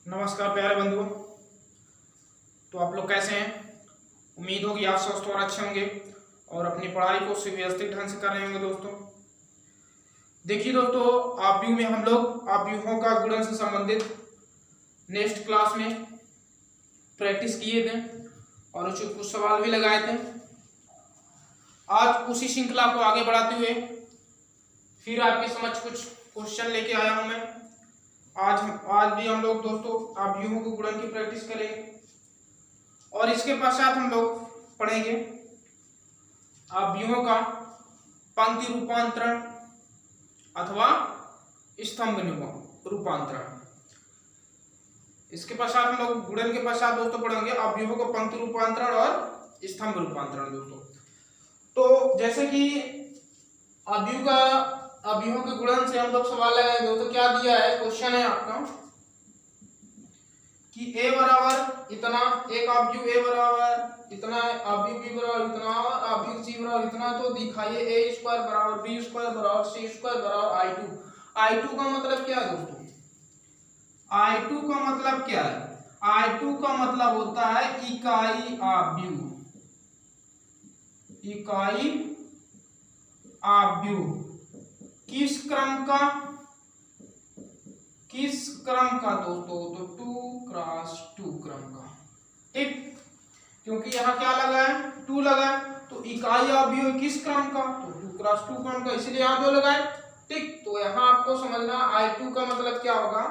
नमस्कार प्यारे बंधुओं। तो आप लोग कैसे हैं? उम्मीद होगी आप स्वस्थ और अच्छे होंगे और अपनी पढ़ाई को सुव्यवस्थित ढंग से कर रहे होंगे। दोस्तों देखिए दोस्तों, आव्यूह में हम लोग आव्यूहों का गुणन से संबंधित नेक्स्ट क्लास में प्रैक्टिस किए थे और कुछ सवाल भी लगाए थे। आज उसी श्रृंखला को आगे बढ़ाते हुए फिर आपके समक्ष कुछ क्वेश्चन लेके आया हूं मैं। आज भी हम लोग दोस्तों आव्यूहों के गुणन की प्रैक्टिस करेंगे और इसके पश्चात हम लोग पढ़ेंगे आव्यूहों का पंक्ति रूपांतरण अथवा स्तंभ रूपांतरण। इसके पश्चात हम लोग गुणन के पश्चात दोस्तों पढ़ेंगे आव्यूहों का पंक्ति रूपांतरण और स्तंभ रूपांतरण। दोस्तों तो जैसे कि आव्यूहों के गुणन से हम लोग सवाल लगाए। दोस्तों क्या दिया है, क्वेश्चन है आपका कि a बराबर इतना, एक आव्यूह a बराबर इतना, आव्यूह b बराबर इतना और आव्यूह c बराबर इतना, तो दिखाइए a स्क्वायर बराबर b स्क्वायर बराबर c स्क्वायर बराबर i2 का मतलब क्या है दोस्तों? i2 का मतलब क्या है? i2 का मतलब होता है इकाई आव्यूह। इकाई आव्यूह किस क्रम का दोस्तों? तो 2x2 क्रम का। ठीक, क्योंकि यहाँ क्या लगा है? 2 लगा है, तो इकाई आव्यूह किस क्रम का? तो 2x2 क्रम का, इसलिए यहाँ 2 लगाए। ठीक, तो यहाँ आपको समझना i2 का मतलब क्या होगा।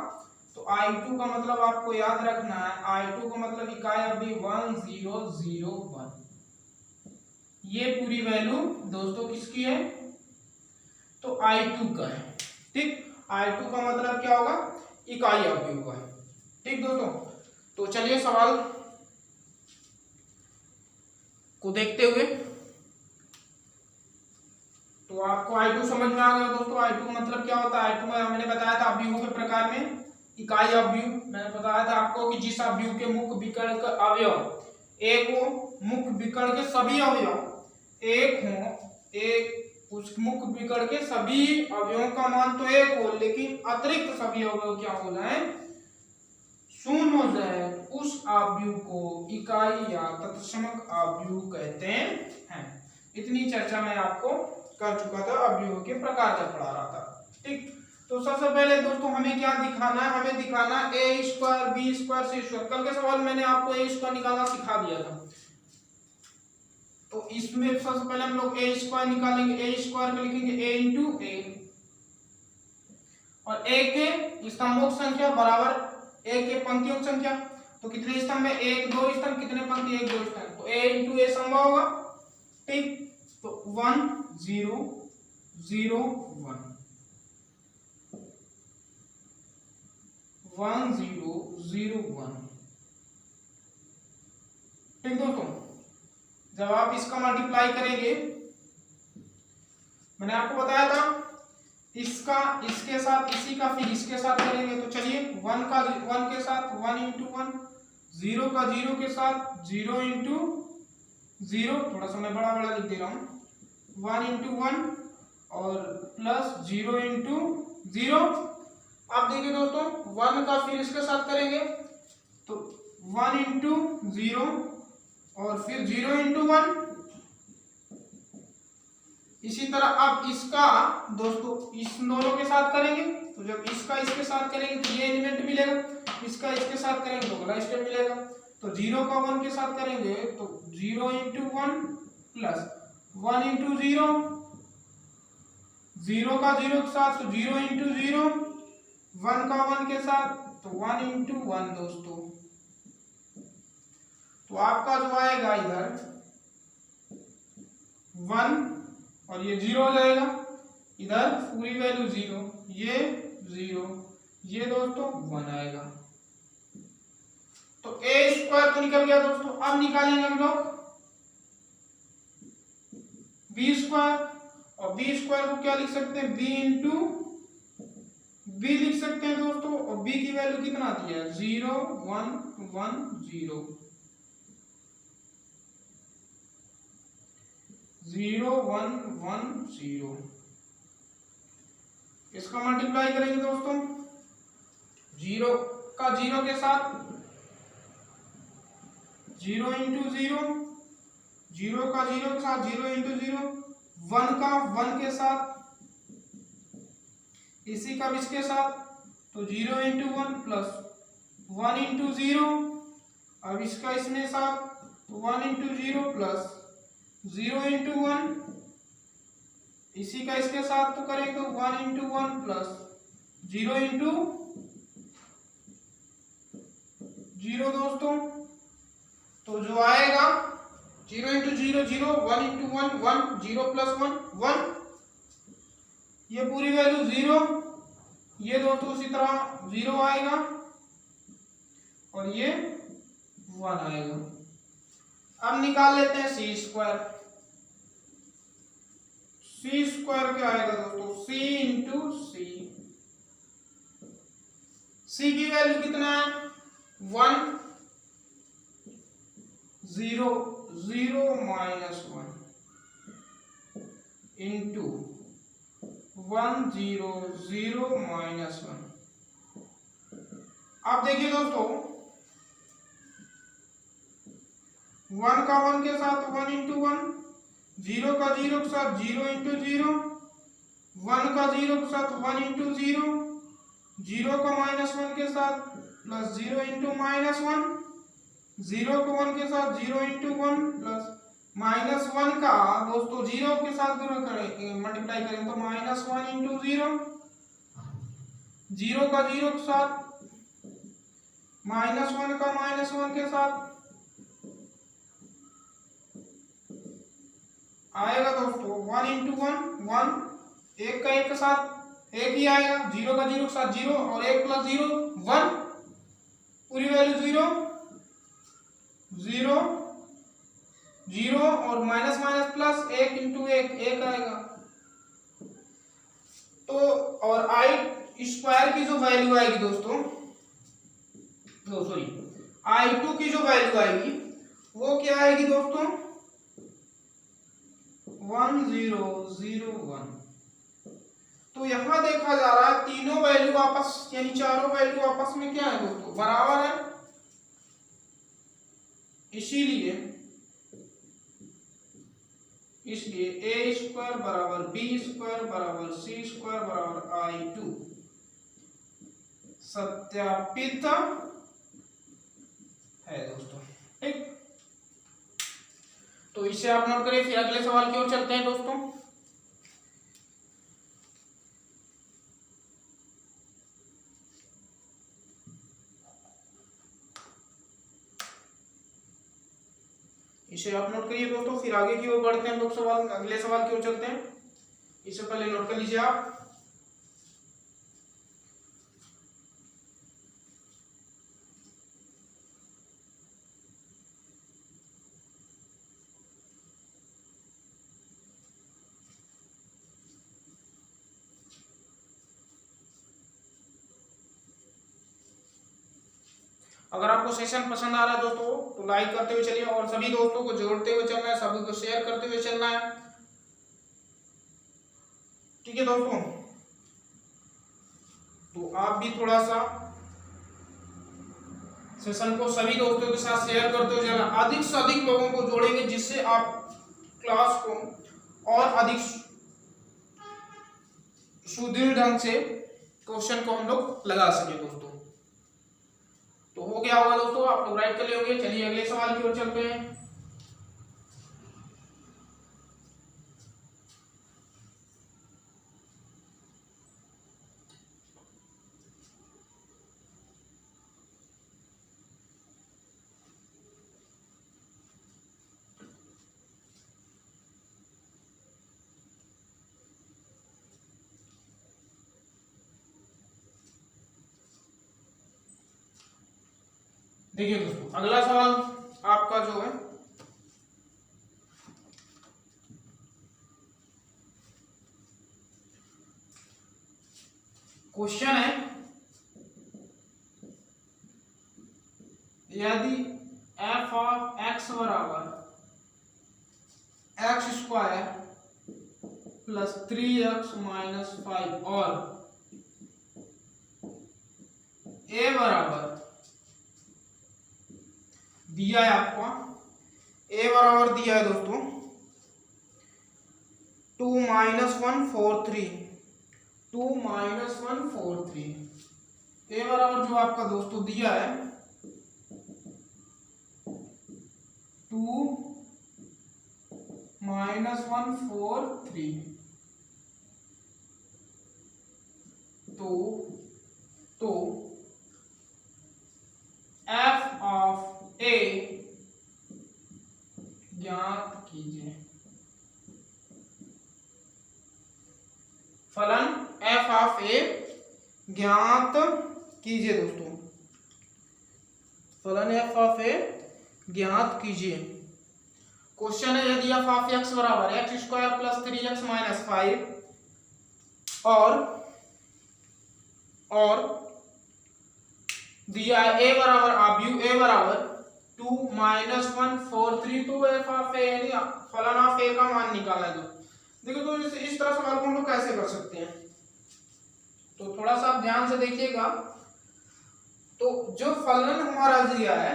तो i2 का मतलब आपको याद रखना है, i2 का मतलब इकाई आव्यूह 1001। ये पूरी वैल्यू दोस्तों किसकी है? तो i2 का है। ठीक, i2 का मतलब क्या होगा? इकाई आव्यूह का है। ठीक दोस्तों, तो चलिए सवाल को देखते हुए। तो आपको i2 समझ में आ गया दोस्तों। i2 का मतलब क्या होता है? i2 में मैंने बताया था आव्यूहों के प्रकार में इकाई आव्यूह। मैंने बताया था आपको कि जिस आव्यूह के मुख्य विकर्ण का अवयव एक हो, मुख्य विकर्ण के सभी अवयव एक हो, एक उस मुख्य विकर्ण के सभी अवयवों का मान तो एक हो, लेकिन अतिरिक्त सभी अवयव क्या हो जाए? शून्य हो जाए, उस आव्यूह को इकाई या तत्समक आव्यूह कहते हैं। इतनी चर्चा मैं आपको कर चुका था, आव्यूह के प्रकार जब पढ़ा रहा था। ठीक, तो सबसे पहले दोस्तों हमें क्या दिखाना है? हमें दिखाना a square b square c square. कल के सवाल मैंने आपको a स्क्वायर निकालना सिखा दिया था। तो इसमें सबसे पहले हम लोग a स्क्वायर निकालेंगे। a स्क्वायर को लिखेंगे a इंटू a, और a के स्तंभों की संख्या बराबर a के पंक्तियों की संख्या। तो कितने स्तंभ है? 1 2 स्तंभ। कितने पंक्ति? 1 2 स्तंभ। तो a इंटू a संभव होगा। ठीक, तो 1 0 0 1 1 0 0 1। ठीक दोस्तों, जब आप इसका मल्टीप्लाई करेंगे, मैंने आपको बताया था इसका इसके साथ, इसी का फिर इसके साथ करेंगे। तो चलिए 1 का 1 के साथ 1 इंटू 1, 0 का 0 के साथ 0 इंटू 0, थोड़ा सा मैं बड़ा बड़ा लिख दे रहा हूं, 1 इंटू 1 और प्लस 0 इंटू 0। अब देखिए दोस्तों 1 का फिर इसके साथ करेंगे, तो 1 इंटू 0 और फिर 0 इंटू 1। इसी तरह अब इसका दोस्तों इस दोनों के साथ करेंगे, तो जब इसका इसके साथ करेंगे तो ये एलिमेंट मिलेगा, इसका इसके साथ करेंगे तो अगला स्टेप मिलेगा। तो 0 का 1 के साथ करेंगे तो 0 इंटू 1 प्लस 1 इंटू 0, 0 का 0 के साथ तो 0 इंटू 0, 1 का 1 के साथ तो 1 इंटू 1 दोस्तों। तो आपका जो आएगा इधर 1 और ये 0 हो जाएगा, इधर पूरी वैल्यू 0, ये 0, ये दोस्तों 1 आएगा। तो a स्क्वायर तो निकल गया दोस्तों। अब निकालेंगे हम लोग b स्क्वायर, और b स्क्वायर को क्या लिख सकते हैं? b इंटू b लिख सकते हैं दोस्तों। और b की वैल्यू कितना दी है? 0 1 1 0, 0 1 1 0। इसका मल्टीप्लाई करेंगे दोस्तों, 0 का 0 के साथ 0 इंटू 0, 0 का 0 के साथ 0 इंटू 0, 1 का 1 के साथ, इसी का इसके साथ, तो 0 इंटू 1 प्लस 1 इंटू 0, अब इसका इसमें साथ, तो 1 इंटू 0 प्लस 0 इंटू 1, इसी का इसके साथ तो करेंगे तो 1 इंटू 1 प्लस 0 इंटू 0 दोस्तों। तो जो आएगा 0 इंटू 0 0, 1 इंटू 1 1, 0 प्लस 1 1, ये पूरी वैल्यू 0, ये दोस्तों उसी तरह 0 आएगा और ये 1 आएगा। अब निकाल लेते हैं सी स्क्वायर। सी स्क्वायर क्या आएगा दोस्तों? सी इंटू सी। सी की वैल्यू कितना है? 1 0 0 माइनस 1 इंटू 1 0 0 माइनस 1। अब देखिए दोस्तों, 1 का 1 के साथ 1 इंटू 1, 0 का 0 के साथ 0 इंटू 0, 1 का 0 के साथ 1 इंटू 0, 0 का माइनस 1 के साथ प्लस 0 इंटू माइनस 1, 0 को 1 के साथ 0 इंटू 1 प्लस माइनस 1 का दोस्तों 0 के साथ मल्टीप्लाई करें तो माइनस 1 इंटू 0, 0 का 0 के साथ माइनस 1 का माइनस 1 के साथ आएगा दोस्तों 1 इंटू 1 1, 1 का 1 के साथ 1 ही आएगा, 0 का 0 के साथ 0 और 1 प्लस 0 1, पूरी वैल्यू 0 0 0 और माइनस माइनस प्लस 1 इंटू 1 1 आएगा। तो और आई स्क्वायर की जो वैल्यू आएगी दोस्तों, सॉरी I2 की जो वैल्यू आएगी वो क्या आएगी दोस्तों? 1 0 0 1। तो यहां देखा जा रहा है तीनों वैल्यू आपस यानी चारों वैल्यू आपस में क्या है दोस्तों? बराबर है। इसीलिए a स्क्वायर बराबर b स्क्वायर बराबर c स्क्वायर बराबर I2 सत्यापित है दोस्तों। ठीक, तो इसे आप नोट करिए। फिर अगले सवाल की ओर चलते हैं दोस्तों। इसे आप नोट करिए दोस्तों, फिर आगे की ओर बढ़ते हैं लोग सवाल, अगले सवाल की ओर चलते हैं। इसे पहले नोट कर लीजिए आप। अगर आपको सेशन पसंद आ रहा है दोस्तों तो लाइक करते हुए चलिए और सभी दोस्तों को जोड़ते हुए चलना है, सभी को शेयर करते हुए चलना है। ठीक है दोस्तों, तो आप भी थोड़ा सा सेशन को सभी दोस्तों के साथ शेयर करते हुए चलना, अधिक से अधिक लोगों को जोड़ेंगे जिससे आप क्लास को और अधिक सुदृढ़ ढंग से क्वेश्चन को हम लोग लगा सके दोस्तों। तो हो गया होगा दोस्तों, आप लोग राइट कर लिए होंगे। चलिए अगले सवाल की ओर चलते हैं। देखिए दोस्तों, अगला सवाल आपका जो है क्वेश्चन है, यदि f ऑफ x बराबर x square plus 3x minus 5 और ए बराबर दिया है आपको, ए बराबर दिया है दोस्तों 2 - 1 4 3, 2 - 1 4 3। ए बराबर जो आपका दोस्तों दिया है 2 - 1 4 3। तो f ऑफ a ज्ञात कीजिए। फलन f ऑफ a ज्ञात कीजिए दोस्तों, फलन f ऑफ a ज्ञात कीजिए। क्वेश्चन है यदि f ऑफ x बराबर x² + 3x - 5 और दिया a बराबर आव्यूह a बराबर 2 - 1 4 3, तो f ऑफ a यानी फलन ऑफ a का मान निकालना है। देखो तो इस तरह सवाल को हम लोग कैसे कर सकते हैं, तो थोड़ा सा आप ध्यान से देखिएगा। तो जो फलन हमारा दिया है,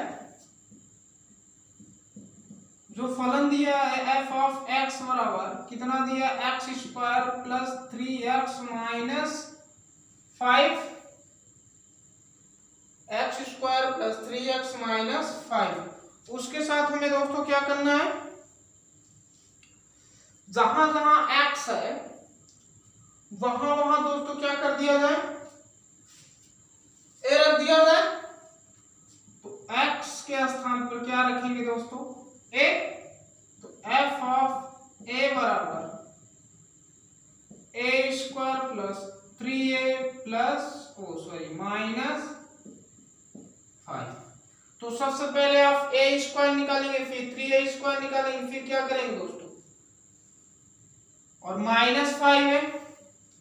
जो फलन दिया है f ऑफ x बराबर कितना दिया, x² + 3x - 5, x² + 3x - 5। उसके साथ हमें दोस्तों क्या करना है, जहां जहां x है वहां वहां दोस्तों क्या कर दिया जाए, a रख दिया जाए। तो x के स्थान पर क्या रखेंगे दोस्तों, a। तो f ऑफ a बराबर a² + 3a -5। तो सबसे पहले आप a² निकालेंगे, फिर 3a² निकालेंगे, फिर क्या करेंगे दोस्तों, और -5 है,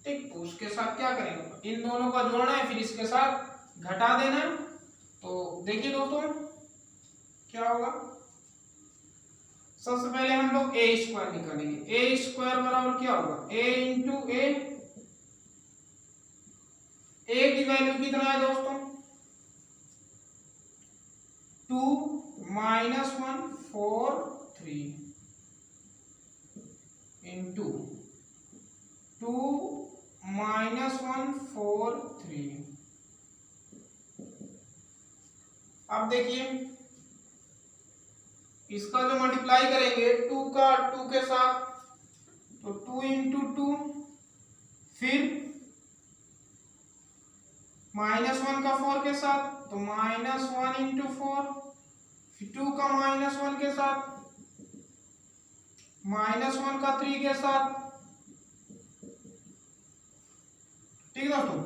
ठीक। तो उसके साथ क्या करेंगे, इन दोनों का जोड़ना है, फिर इसके साथ घटा देना है। तो देखिए दोस्तों क्या होगा, सबसे पहले हम लोग a² निकालेंगे। a² बराबर क्या होगा, a × a की वैल्यू कितना है दोस्तों, 2 - 1 4 3 × 2 - 1 4 3। अब देखिए इसका जो मल्टीप्लाई करेंगे 2 का 2 के साथ, तो 2 × 2, फिर -1 का 4 के साथ, तो -1 × 4, फिर 2 का -1 के साथ, -1 का 3 के साथ, ठीक दोस्तों।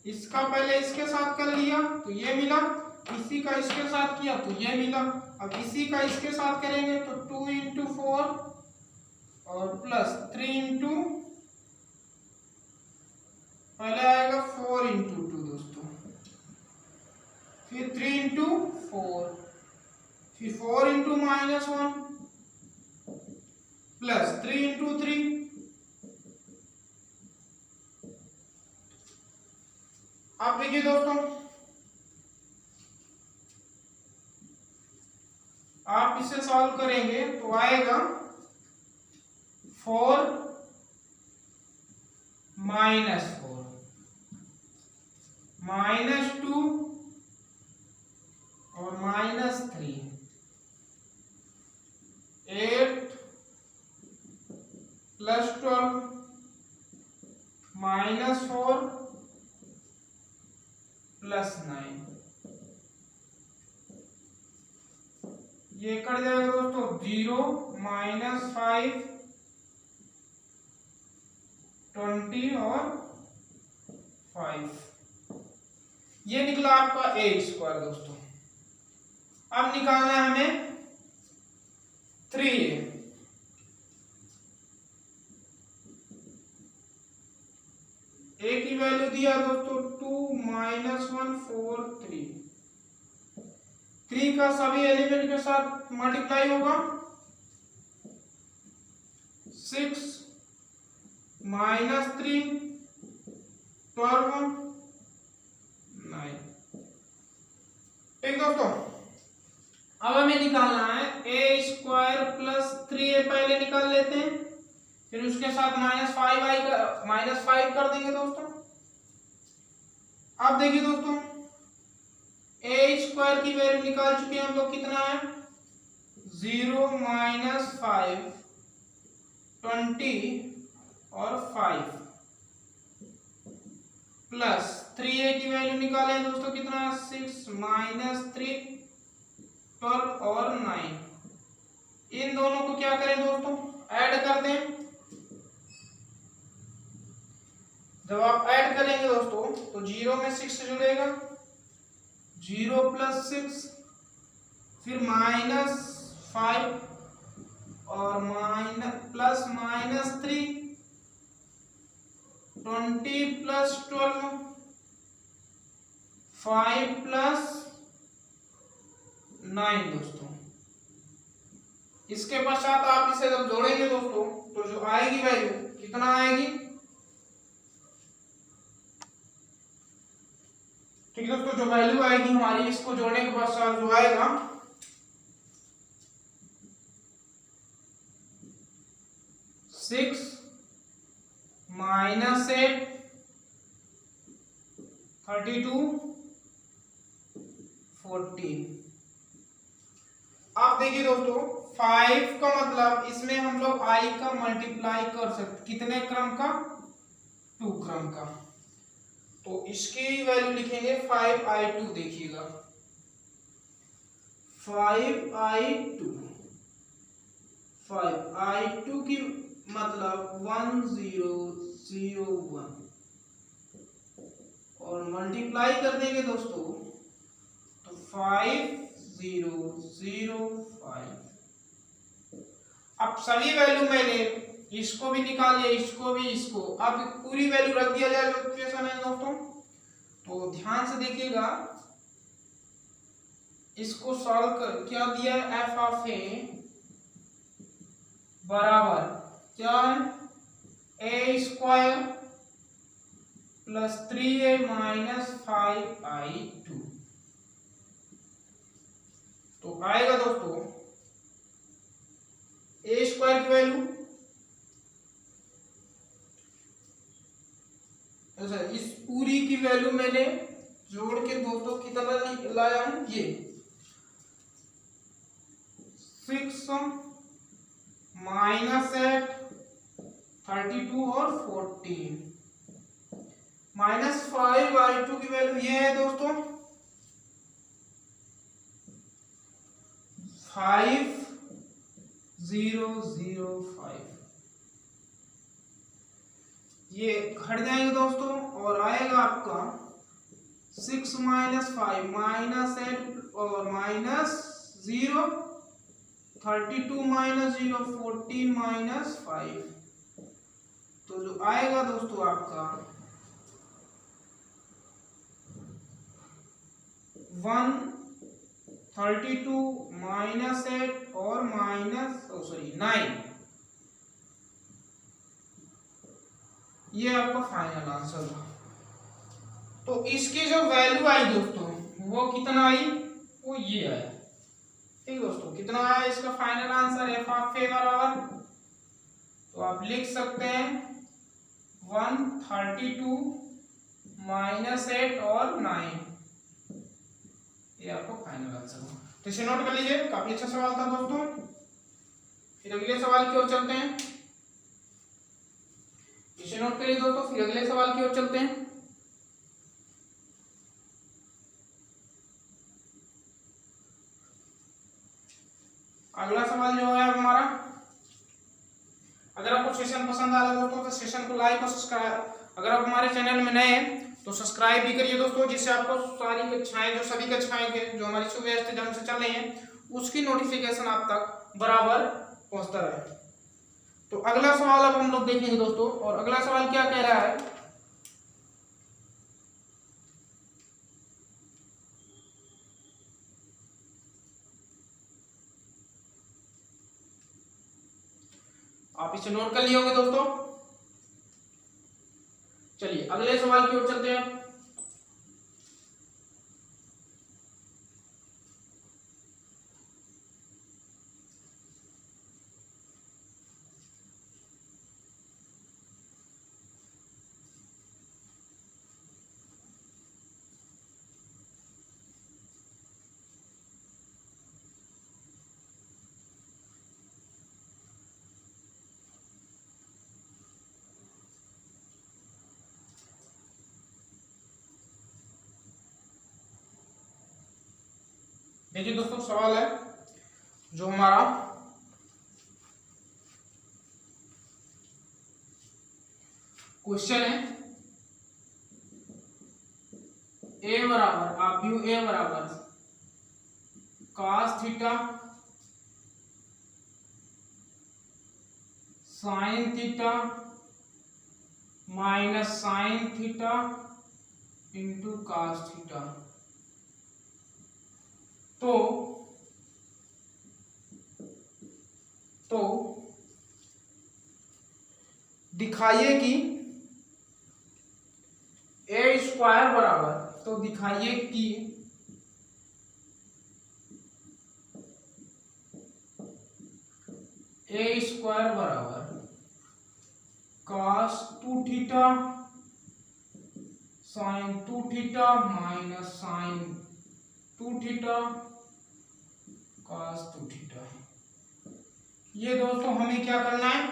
इसका पहले इसके साथ कर लिया तो ये मिला, इसी का इसके साथ किया तो ये मिला। अब इसी का इसके साथ करेंगे तो 2 × 4 और +3 × पहले आएगा 4 × 2 दोस्तों, फिर 3 × 4, फिर 4 × -1 +3 × 3। अब देखिए दोस्तों, आप इसे सॉल्व करेंगे तो आएगा 4 - 4 -2 और -3, 8 + 12 -4 + 9। ये कट जाएगा दोस्तों 0 -5 20 और 5। ये निकला आपका a² दोस्तों। अब निकालना है हमें 3a। a की वैल्यू दिया दोस्तों 2 - 1 4 3। 3 का सभी एलिमेंट के साथ मल्टीप्लाई होगा, 6 - 3 12 9। ठीक दोस्तों, अब हमें निकालना है ए स्क्वायर प्लस 3a, पहले निकाल लेते हैं, फिर उसके साथ -5 कर देंगे दोस्तों। अब देखिए दोस्तों, ए स्क्वायर की वैल्यू निकाल चुके हैं हम लोग, कितना है 0 - 5 20 और 5 प्लस 3a की वैल्यू निकाले हैं दोस्तों, कितना है 6 - 3 12 और 9। इन दोनों को क्या करें दोस्तों, ऐड कर दें। जब आप ऐड करेंगे दोस्तों तो 0 में 6 जुड़ेगा, 0 + 6, फिर -5 और प्लस -3, 20 + 12, 5 + 9 दोस्तों। इसके पश्चात आप इसे जब जोड़ेंगे दोस्तों तो जो आएगी वैल्यू कितना आएगी, ठीक है दोस्तों, जो वैल्यू आएगी हमारी इसको जोड़ने के पश्चात जो आएगा 6 - 8 32 40। अब देखिए दोस्तों 5 का मतलब इसमें हम लोग i का मल्टीप्लाई कर सकते, कितने क्रम का, 2 क्रम का। तो इसकी वैल्यू लिखेंगे 5i2, देखिएगा 5i2 की मतलब 1001 और मल्टीप्लाई कर देंगे दोस्तों तो 5005। अब सभी वैल्यू मैंने इसको भी निकाल लिया, इसको भी, इसको, अब पूरी वैल्यू रख दिया जाए जो इक्वेशन है दोस्तों। तो ध्यान से देखिएगा, इसको सॉल्व कर क्या दिया, f(a) बराबर क्या है, a² प्लस 3a - 5i2। तो आएगा दोस्तों a² की वैल्यू, अच्छा इस पूरी की वैल्यू मैंने जोड़ के दोस्तों कितना लाया हूं, ये 6 - 8 32 और 14 -5i2 की वैल्यू ये है दोस्तों 5005। ये घट जाएंगे दोस्तों और आएगा आपका 6 - 5 -8 और -0 32 - 0 14 - 5। तो जो आएगा दोस्तों आपका 132 -8 और 9, ये आपका फाइनल आंसर था। तो इसकी जो वैल्यू आई दोस्तों वो कितना आई, वो ये आया। ठीक दोस्तों, कितना आया इसका फाइनल आंसर f(a) बराबर, तो आप लिख सकते हैं 132 -8 और 9, ये आपको फाइनल आंसर हो। तो इसे नोट कर लीजिए, काफी अच्छा सवाल था दोस्तों। फिर अगले सवाल की ओर चलते हैं, इसे नोट करिए दोस्तों, फिर अगले सवाल की ओर चलते हैं। अगला सवाल जो है हमारा, अगर आपको सेशन पसंद आया दोस्तों तो सेशन को लाइक और सब्सक्राइब, अगर आप हमारे चैनल में नए हैं तो सब्सक्राइब भी करिए दोस्तों, जिससे आपको सारी कक्षाएं, जो सभी कक्षाएं के जो हमारी सुव्यवस्थित ढंग से चल रही हैं उसकी नोटिफिकेशन आप तक बराबर पहुंचता रहे। तो अगला सवाल अब हम लोग देखेंगे दोस्तों, और अगला सवाल क्या कह रहा है, आप इसे नोट कर लिए होंगे दोस्तों। चलिए अगले सवाल की ओर चलते हैं। देखिए दोस्तों, सवाल है जो हमारा क्वेश्चन है, ए बराबर, आप व्यू ए बराबर cos theta sine theta minus sine theta into cos theta. तो दिखाइए कि ए स्क्वायर बराबर, तो दिखाइए कि ए स्क्वायर बराबर cos 2 theta sine 2 theta minus sine 2 theta cos 2 theta. ये दोस्तों हमें क्या करना है,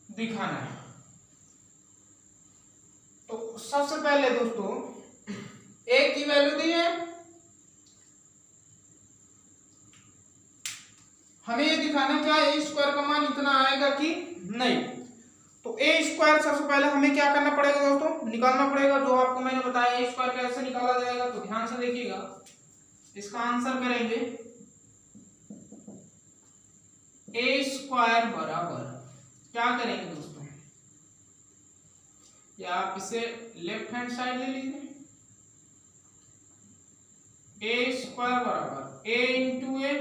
दिखाना है। तो सबसे पहले दोस्तों ए की वैल्यू दी है, हमें ये दिखाना क्या ए स्क्वायर का मान इतना आएगा कि नहीं। तो ए स्क्वायर सबसे पहले हमें क्या करना पड़ेगा दोस्तों, निकालना पड़ेगा। जो आपको मैंने बताया ए स्क्वायर कैसे निकाला जाएगा, तो ध्यान से देखिएगा। इसका आंसर करेंगे ए स्क्वायर बराबर, क्या करेंगे दोस्तों, या आप इसे लेफ्ट हैंड साइड ले लीजिए। ए स्क्वायर बराबर ए इंटू ए,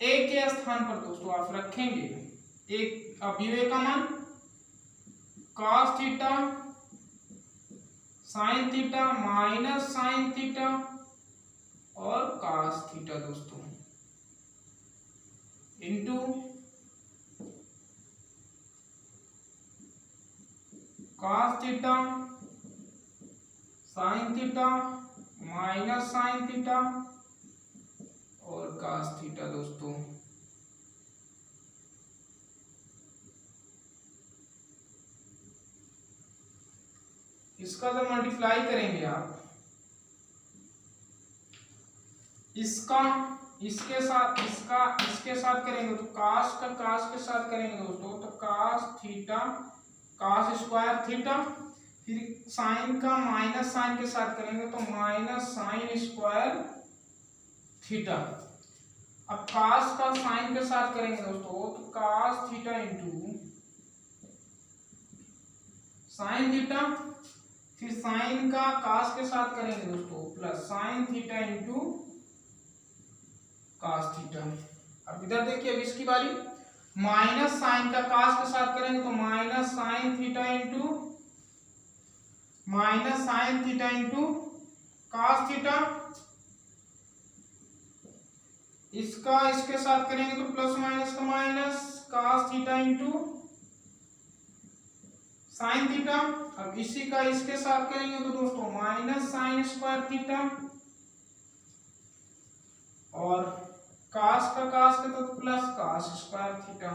ए के स्थान पर दोस्तों आप रखेंगे एक अवयव का मान cos theta sine theta minus sine theta और cos थीटा दोस्तों, into cos theta sine theta minus sine theta और cos थीटा दोस्तों। इसका जब मल्टीप्लाई करेंगे आप, इसका इसके साथ, इसका इसके साथ करेंगे तो cos का cos के साथ करेंगे दोस्तों, तो cos theta cos square theta, फिर साइन का माइनस साइन के साथ करेंगे तो माइनस साइन स्क्वायर थीटा। अब cos का साइन के साथ करेंगे दोस्तों, तो cos theta into sine theta, फिर साइन का cos के साथ करेंगे दोस्तों plus sign theta into cos theta. अब इधर देखिए, अब इसकी बारी, माइनस साइन का cos के साथ करेंगे तो minus sine theta into cos theta. इसका इसके साथ करेंगे तो प्लस माइनस का minus cos theta into sine theta. अब इसी का इसके साथ करेंगे तो दोस्तों माइनस साइन स्क्वायर थीटा, और cos का cos के तो प्लस cos स्क्वायर थीटा।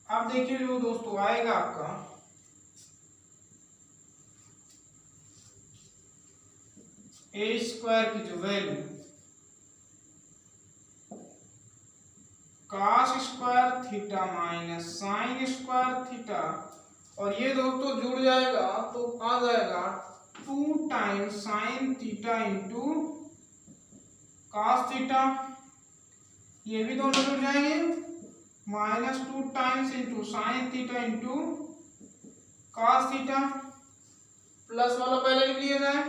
अब देखिए जो दोस्तों आएगा आपका ए स्क्वायर की जो value cos square theta minus sine square theta, और ये दोस्तों जुड़ जाएगा तो आ जाएगा 2 times sign theta into cos theta. ये भी दोनों जुड़ जाएंगे, minus 2 times into sine theta into cos theta, plus वाला पहले लिख लिया जाए,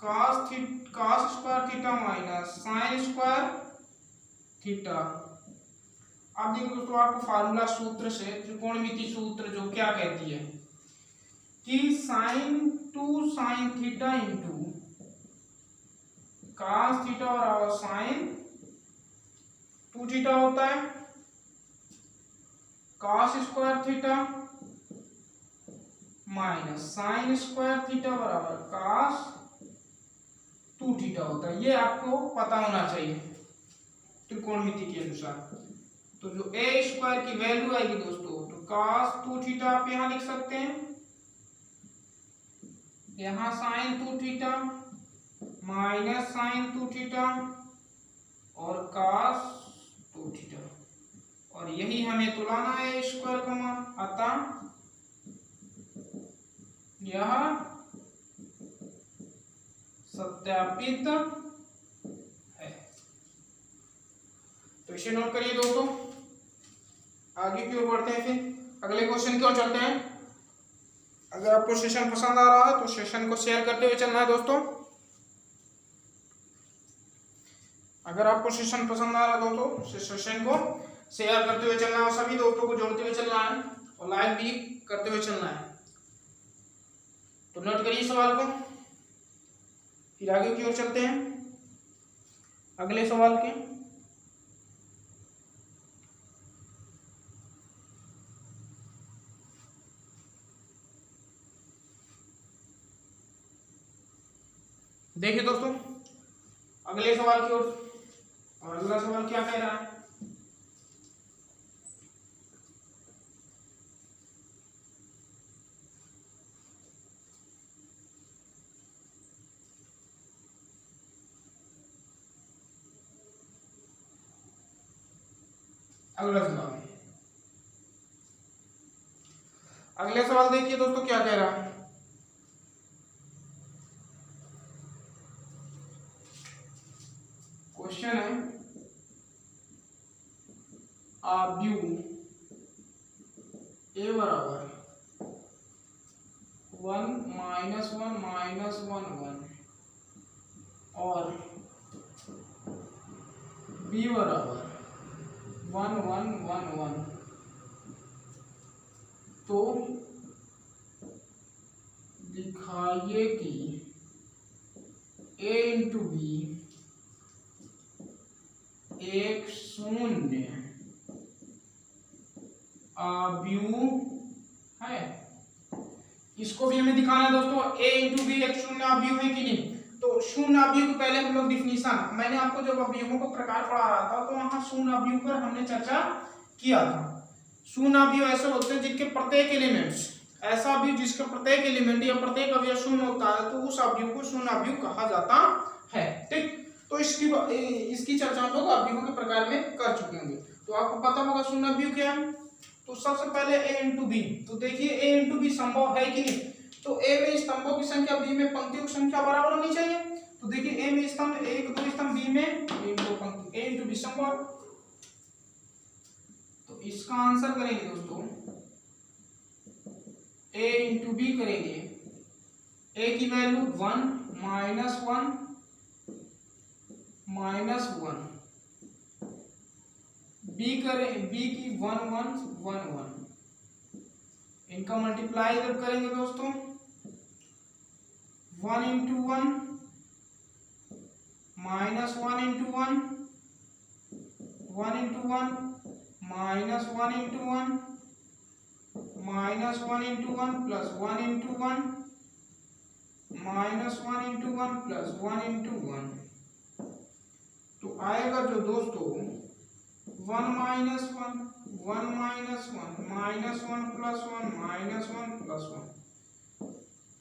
cos square theta minus sine square theta. अब देखिए दोस्तों, आपको फार्मूला सूत्र से, त्रिकोणमिति सूत्र जो क्या कहती है कि sine 2 sine theta into cos theta और साइन 2 थीटा होता है, cos square theta minus sine square theta बराबर cos 2 थीटा होता है। ये आपको पता होना चाहिए त्रिकोणमिति के अनुसार। तो जो ए स्क्वायर की वैल्यू आएगी दोस्तों, तो cos 2 थीटा आप यहां लिख सकते हैं, यहाँ sine 2 theta minus sine 2 theta और cos 2 थीटा, और यही हमें तुलाना है स्क्वायर का मान। अतः यह सत्यापित है। तो इसे नोट करिए दोस्तों। आगे की ओर बढ़ते हैं, फिर अगले क्वेश्चन की ओर चलते हैं। अगर आपको सेशन पसंद आ रहा है तो सेशन को शेयर करते हुए चलना है दोस्तों। अगर आपको सेशन पसंद आ रहा है दोस्तों, सेशन को शेयर करते हुए चलना है और सभी दोस्तों को जोड़ते हुए चलना है और लाइक भी करते हुए चलना है। तो नोट करिए सवाल को, फिर आगे की ओर चलते हैं अगले सवाल के। देखिए दोस्तों अगले सवाल की ओर, और अगला सवाल क्या कह रहा है। अगले सवाल देखिए दोस्तों क्या कह रहा है। क्वेश्चन है आव्यूह ए बराबर 1 -1 -1 1 और बी बराबर 1 1 1 1, तो दिखाइए कि a इंटू बी एक शून्य आव्यूह है। इसको भी हमें दिखाना है दोस्तों, a इंटू बी एक शून्य आव्यूह है कि नहीं। तो शून्य आव्यूह के पहले हम लोग डिफिनीशन, मैंने आपको जब अव्यूहों को प्रकार पढ़ा रहा था तो वहां शून्य आव्यूह पर हमने चर्चा किया था। शून्य आव्यूह ऐसे होते हैं जिनके प्रत्येक एलिमेंट्स, ऐसा अव्यूह जिसका प्रत्येक एलिमेंट या प्रत्येक अवयव शून्य होता है तो उस अव्यूह को शून्य अव्यूह कहा जाता है। ठीक, तो इसकी चर्चा हम लोग अव्यूहों के प्रकार में कर चुके होंगे। तो आपको पता होगा शून्य अव्यूह क्या है। तो सबसे पहले a इंटू बी, तो देखिए a इंटू बी संभव है कि नहीं। तो a में स्तंभों की संख्या b में पंक्तियों की संख्या बराबर होनी चाहिए। तो देखिए a में स्तंभ 1 2 स्तंभ, b में 1 2 पंक्ति, a इंटू बी संभव। तो इसका आंसर करेंगे दोस्तों a इंटू बी करेंगे, a की वैल्यू 1 -1 -1, b की 1 1 1 1, इनका मल्टीप्लाई जब करेंगे दोस्तों 1 into 1 -1 into 1 1 into 1 -1 into 1 -1 into 1 plus 1 into 1 -1 into 1 plus 1 into 1, तो आएगा जो दोस्तों 1 -1 1 -1 -1 प्लस 1 -1 प्लस 1,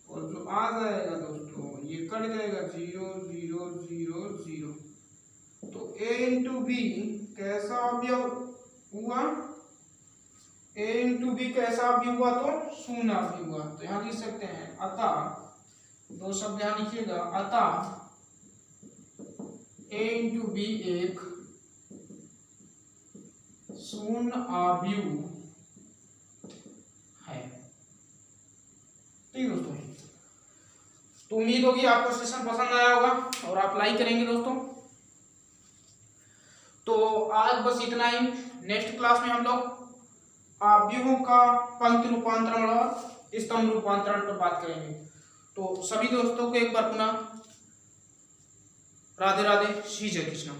और जो आ जाएगा दोस्तों ये कट जाएगा 0 0 0 0। तो a इंटू बी कैसा अवयव हुआ, a इंटू बी कैसा अवयव हुआ, तो शून्य अवयव हुआ। तो यहाँ लिख सकते हैं अतः, दो शब्द यहाँ लिखिएगा, अतः a इंटू बी एक शून्य आव्यूह है। ठीक दोस्तों, तो उम्मीद होगी आपको सेशन पसंद आया होगा और आप लाइक करेंगे दोस्तों। तो आज बस इतना ही। नेक्स्ट क्लास में हम लोग आव्यूहों का पंक्ति रूपांतरण और स्तंभ रूपांतरण पर बात करेंगे। तो सभी दोस्तों को एक बार पुनः राधे राधे, श्री जय कृष्ण।